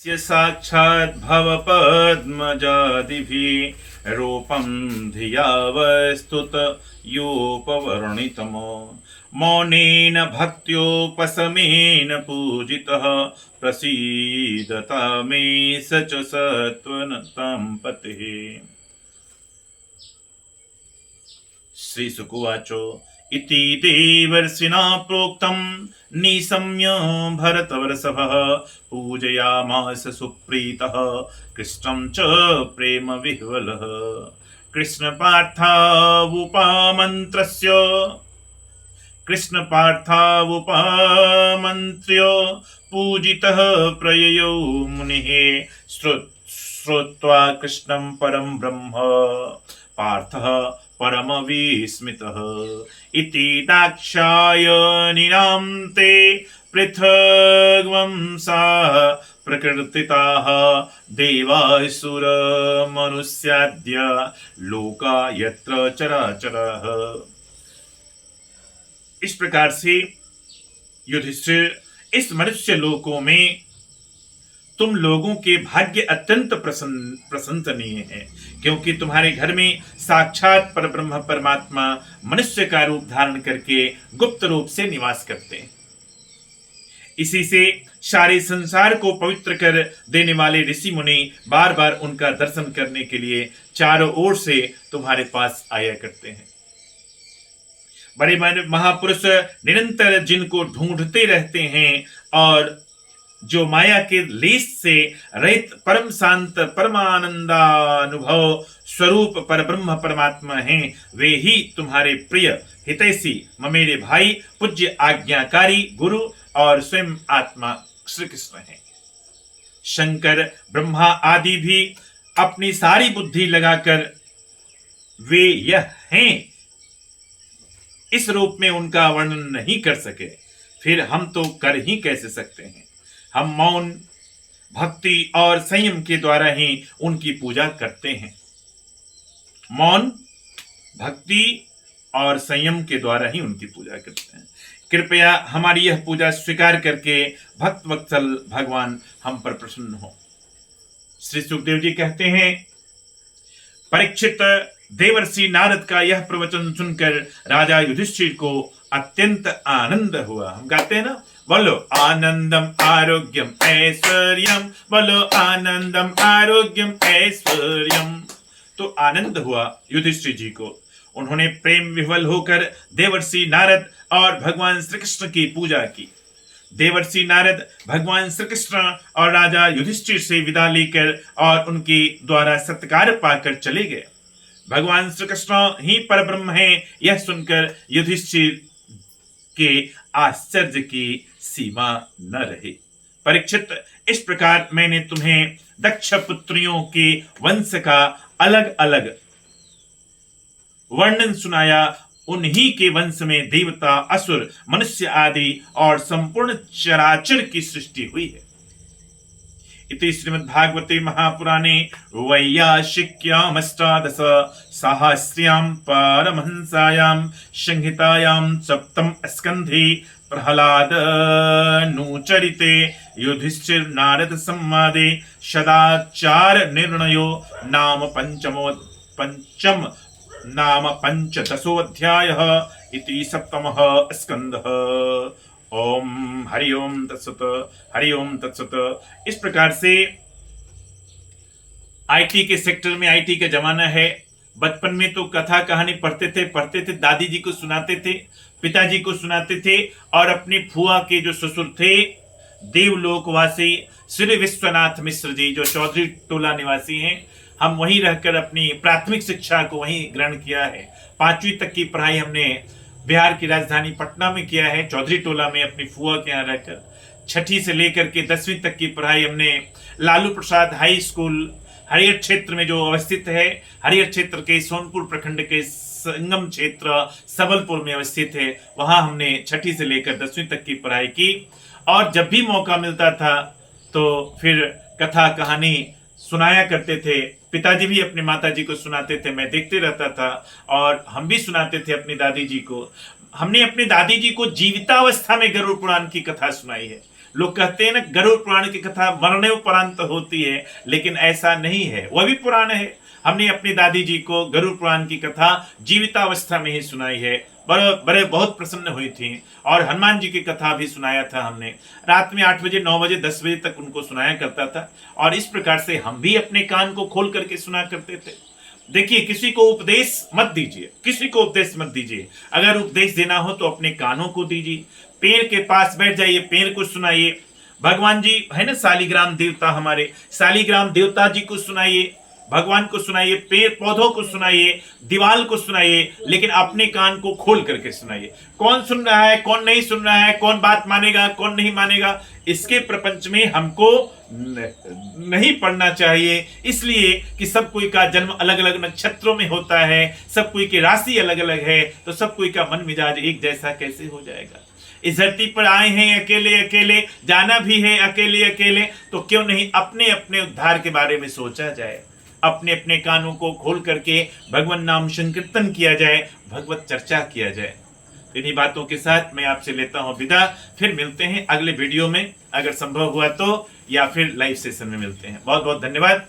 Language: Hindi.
स्य साक्षात् भवपद्मजादिभिः रूपं धिया वस्तुत योपवर्णितमो मौनेन भक्त्योपशमेन पूजितः प्रसीदता मे स च सत्वनतां पतिः। श्रीशुकुवाचो इति देवर्षिणा प्रोक्तं निशम्य भरतवर्षभः पूजयामास सुप्रीतः कृष्णं च प्रेम विह्वलः। कृष्णपार्थावुपमन्त्र्य पूजितः प्रययौ मुनिः श्रुत्वा कृष्णं परं ब्रह्म पार्थः परमविस्मितः। इति दाक्षायणिनां ते पृथग्वंशाः प्रकृतिताः देवासुरमनुष्याद्य लोका यत्र चराचरः। इस प्रकार से युधिष्ठिर, इस मनुष्य लोकों में तुम लोगों के भाग्य अत्यंत प्रशंसनीय है, क्योंकि तुम्हारे घर में साक्षात परब्रह्म परमात्मा मनुष्य का रूप धारण करके गुप्त रूप से निवास करते हैं। इसी से सारे संसार को पवित्र कर देने वाले ऋषि मुनि बार बार उनका दर्शन करने के लिए चारों ओर से तुम्हारे पास आया करते हैं। बड़े महापुरुष निरंतर जिनको ढूंढते रहते हैं और जो माया के लेस से रहित परम शांत परमानंदानुभव स्वरूप परब्रह्म परमात्मा हैं, वे ही तुम्हारे प्रिय हितैषी ममेरे भाई पूज्य आज्ञाकारी गुरु और स्वयं आत्मा श्री कृष्ण हैं। शंकर ब्रह्मा आदि भी अपनी सारी बुद्धि लगाकर वे यह हैं इस रूप में उनका वर्णन नहीं कर सके, फिर हम तो कर ही कैसे सकते हैं। हम मौन भक्ति और संयम के द्वारा ही उनकी पूजा करते हैं। मौन भक्ति और संयम के द्वारा ही उनकी पूजा करते हैं। कृपया हमारी यह पूजा स्वीकार करके भक्त वत्सल भगवान हम पर प्रसन्न हो। श्री सुखदेव जी कहते हैं, परीक्षित देवर्षि नारद का यह प्रवचन सुनकर राजा युधिष्ठिर को अत्यंत आनंद हुआ। हम गाते हैं ना, बोलो आनंदम आरोग्यम ऐश्वर्यम, बोलो आनंदम आरोग्यम ऐश्वर्यम। तो आनंद हुआ युधिष्ठिर जी को। उन्होंने प्रेम विह्वल होकर देवर्षि नारद और भगवान श्री कृष्ण की पूजा की। देवर्षि नारद भगवान श्री कृष्ण और राजा युधिष्ठिर से विदा लेकर और उनके द्वारा सत्कार पाकर चले गए। भगवान श्री कृष्ण ही परब्रह्म हैं, यह सुनकर युधिष्ठिर के आश्चर्य की सीमा न रही। परीक्षित, इस प्रकार मैंने तुम्हें दक्ष पुत्रियों के वंश का अलग अलग वर्णन सुनाया। उन्हीं के वंश में देवता, असुर, मनुष्य आदि और संपूर्ण चराचर की सृष्टि हुई है। इति श्रीमद्भागवते महापुराणे वैयासिक्याम् अष्टादश सहस्र्यां पारमहंसायां संहितायां सप्तम स्कन्धे प्रह्लादनुचरिते युधिष्ठिर नारद संवादे सदाचार निर्णयो नाम पंचदशोऽध्यायः इति सप्तमः स्कन्धः। ओम हरि ओम तत्सत, हरि ओम तत्सत। इस प्रकार से आईटी के सेक्टर में, आईटी का जमाना है। बचपन में तो कथा कहानी पढ़ते थे, दादी जी को सुनाते थे, पिताजी को सुनाते थे, और अपनी फुआ के जो ससुर थे देवलोकवासी श्री विश्वनाथ मिश्र जी, जो चौधरी टोला निवासी हैं, हम वहीं रहकर अपनी प्राथमिक शिक्षा को वहीं ग्रहण किया है। 5वीं तक की पढ़ाई हमने बिहार की राजधानी पटना में किया है, चौधरी टोला में अपनी फुआ के यहाँ रहकर। 6ठी से लेकर के 10वीं तक की पढ़ाई हमने लालू प्रसाद हाई स्कूल हरियर क्षेत्र में जो अवस्थित है, हरियर क्षेत्र के सोनपुर प्रखंड के संगम क्षेत्र सबलपुर में अवस्थित है, वहां हमने 6ठी से लेकर 10वीं तक की पढ़ाई की। और जब भी मौका मिलता था तो फिर कथा कहानी सुनाया करते थे। पिताजी भी अपनी माताजी को सुनाते थे, मैं देखते रहता था, और हम भी सुनाते थे अपनी दादी जी को। हमने अपनी दादी जी को जीवितावस्था में गरुड़ पुराण की कथा सुनाई है। लोग कहते हैं ना गरुड़ पुराण की कथा मरने उपरांत होती है, लेकिन ऐसा नहीं है, वह भी पुराण है। हमने अपनी दादी जी को गरुड़ पुराण की कथा जीवितावस्था में ही सुनाई है, बड़े बहुत प्रसन्न हुई थी। और हनुमान जी की कथा भी सुनाया था हमने, रात में 8 बजे 9 बजे 10 बजे तक उनको सुनाया करता था। और इस प्रकार से हम भी अपने कान को खोल करके सुना करते थे। देखिए, किसी को उपदेश मत दीजिए, किसी को उपदेश मत दीजिए। अगर उपदेश देना हो तो अपने कानों को दीजिए, पेड़ के पास बैठ जाइए, पेड़ को सुनाइए। भगवान जी है ना शालिग्राम देवता, हमारे शालिग्राम देवता जी को सुनाइए, भगवान को सुनाइए, पेड़ पौधों को सुनाइए, दीवाल को सुनाइए, लेकिन अपने कान को खोल करके सुनाइए। कौन सुन रहा है, कौन नहीं सुन रहा है, कौन बात मानेगा, कौन नहीं मानेगा, इसके प्रपंच में हमको नहीं पढ़ना चाहिए। इसलिए कि सब कोई का जन्म अलग अलग नक्षत्रों में होता है, सब कोई की राशि अलग अलग है, तो सब कोई का मन मिजाज एक जैसा कैसे हो जाएगा। इस धरती पर आए हैं अकेले अकेले, जाना भी है अकेले अकेले, तो क्यों नहीं अपने अपने उद्धार के बारे में सोचा जाए, अपने अपने कानों को खोल करके भगवान नाम संकीर्तन किया जाए, भगवत चर्चा किया जाए। इन्हीं बातों के साथ मैं आपसे लेता हूं विदा। फिर मिलते हैं अगले वीडियो में, अगर संभव हुआ तो, या फिर लाइव सेशन में मिलते हैं। बहुत बहुत धन्यवाद।